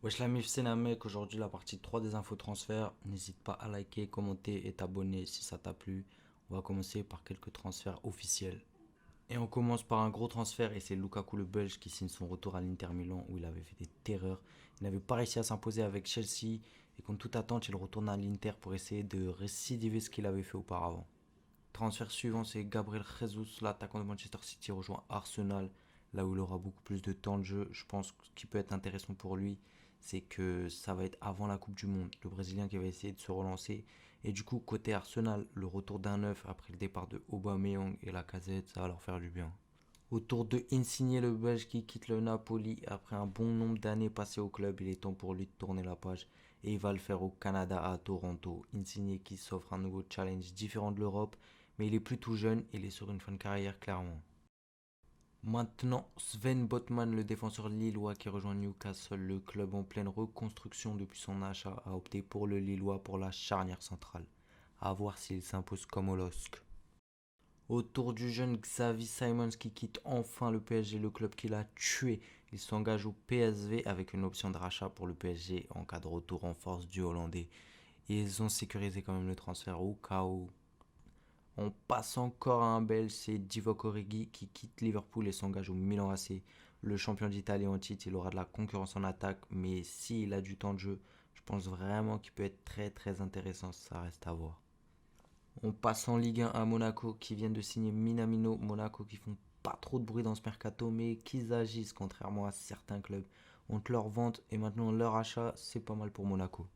Wesh la mif, c'est Namek. Aujourd'hui, la partie 3 des infos transferts. N'hésite pas à liker, commenter et t'abonner si ça t'a plu. On va commencer par quelques transferts officiels. Et on commence par un gros transfert et c'est Lukaku le Belge qui signe son retour à l'Inter Milan où il avait fait des terreurs. Il n'avait pas réussi à s'imposer avec Chelsea et contre toute attente, il retourne à l'Inter pour essayer de récidiver ce qu'il avait fait auparavant. Transfert suivant, c'est Gabriel Jesus, l'attaquant de Manchester City, rejoint Arsenal, là où il aura beaucoup plus de temps de jeu. Je pense que ce qui peut être intéressant pour lui, c'est que ça va être avant la Coupe du Monde. Le Brésilien qui va essayer de se relancer. Et du coup, côté Arsenal, le retour d'un neuf après le départ de Aubameyang et Lacazette, ça va leur faire du bien. Autour de Insigne, le Belge qui quitte le Napoli après un bon nombre d'années passées au club, il est temps pour lui de tourner la page et il va le faire au Canada à Toronto. Insigne qui s'offre un nouveau challenge différent de l'Europe, mais il est plus tout jeune, il est sur une fin de carrière clairement. Maintenant, Sven Botman, le défenseur lillois qui rejoint Newcastle, le club en pleine reconstruction depuis son achat, a opté pour le Lillois pour la charnière centrale. À voir s'il s'impose comme au LOSC. Autour du jeune Xavi Simons qui quitte enfin le PSG, le club qui l'a tué. Il s'engage au PSV avec une option de rachat pour le PSG en cas de retour en force du Hollandais. Et ils ont sécurisé quand même le transfert au cas où. On passe encore à un Belge, c'est Divock Origi qui quitte Liverpool et s'engage au Milan AC. Le champion d'Italie en titre, il aura de la concurrence en attaque, mais s'il a du temps de jeu, je pense vraiment qu'il peut être très très intéressant, ça reste à voir. On passe en Ligue 1 à Monaco qui viennent de signer Minamino. Monaco qui font pas trop de bruit dans ce mercato mais qui agissent contrairement à certains clubs. Entre leur vente et maintenant leur achat, c'est pas mal pour Monaco.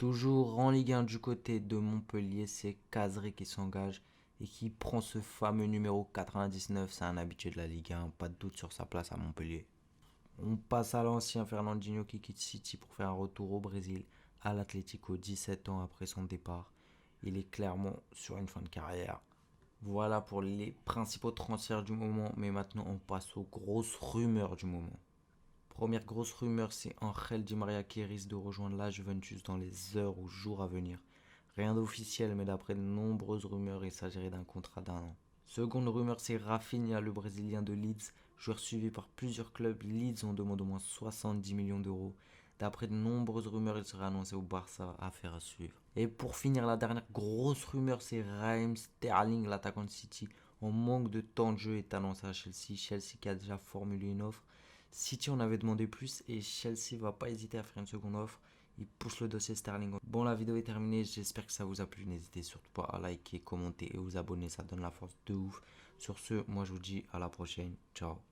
Toujours en Ligue 1 du côté de Montpellier, c'est Cazerie qui s'engage et qui prend ce fameux numéro 99. C'est un habitué de la Ligue 1, pas de doute sur sa place à Montpellier. On passe à l'ancien Fernandinho qui quitte City pour faire un retour au Brésil, à l'Atlético 17 ans après son départ. Il est clairement sur une fin de carrière. Voilà pour les principaux transferts du moment, mais maintenant on passe aux grosses rumeurs du moment. Première grosse rumeur, c'est Angel Di Maria qui risque de rejoindre la Juventus dans les heures ou jours à venir. Rien d'officiel, mais d'après de nombreuses rumeurs, il s'agirait d'un contrat d'un an. Seconde rumeur, c'est Rafinha, le Brésilien de Leeds, joueur suivi par plusieurs clubs. Leeds en demande au moins 70 millions d'euros. D'après de nombreuses rumeurs, il serait annoncé au Barça, affaire à suivre. Et pour finir, la dernière grosse rumeur, c'est Raheem Sterling, l'attaquant de City. En manque de temps de jeu est annoncé à Chelsea. Chelsea qui a déjà formulé une offre. City en avait demandé plus et Chelsea va pas hésiter à faire une seconde offre. Il pousse le dossier Sterling. Bon, la vidéo est terminée. J'espère que ça vous a plu. N'hésitez surtout pas à liker, commenter et vous abonner. Ça donne la force de ouf. Sur ce, moi je vous dis à la prochaine. Ciao.